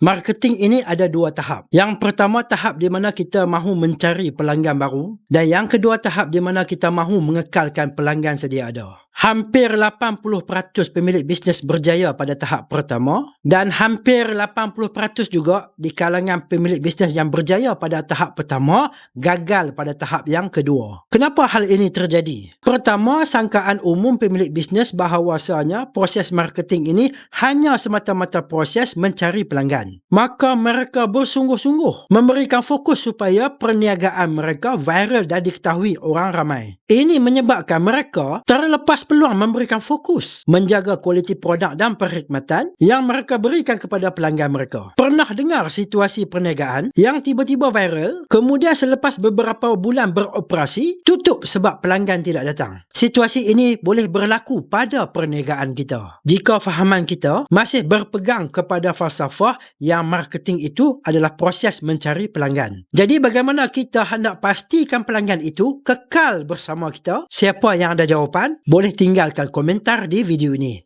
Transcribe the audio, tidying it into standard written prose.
Marketing ini ada dua tahap. Yang pertama tahap di mana kita mahu mencari pelanggan baru dan yang kedua tahap di mana kita mahu mengekalkan pelanggan sedia ada. Hampir 80% pemilik bisnes berjaya pada tahap pertama dan hampir 80% juga di kalangan pemilik bisnes yang berjaya pada tahap pertama gagal pada tahap yang kedua. Kenapa hal ini terjadi? Pertama, sangkaan umum pemilik bisnes bahawasanya proses marketing ini hanya semata-mata proses mencari pelanggan. Maka mereka bersungguh-sungguh memberikan fokus supaya perniagaan mereka viral dan diketahui orang ramai. Ini menyebabkan mereka terlepas peluang memberikan fokus menjaga kualiti produk dan perkhidmatan yang mereka berikan kepada pelanggan mereka. Pernah dengar situasi perniagaan yang tiba-tiba viral, kemudian selepas beberapa bulan beroperasi, tutup sebab pelanggan tidak datang. Situasi ini boleh berlaku pada perniagaan kita jika fahaman kita masih berpegang kepada falsafah yang marketing itu adalah proses mencari pelanggan. Jadi bagaimana kita hendak pastikan pelanggan itu kekal bersama kita? Siapa yang ada jawapan? Boleh tinggalkan komentar di video ini.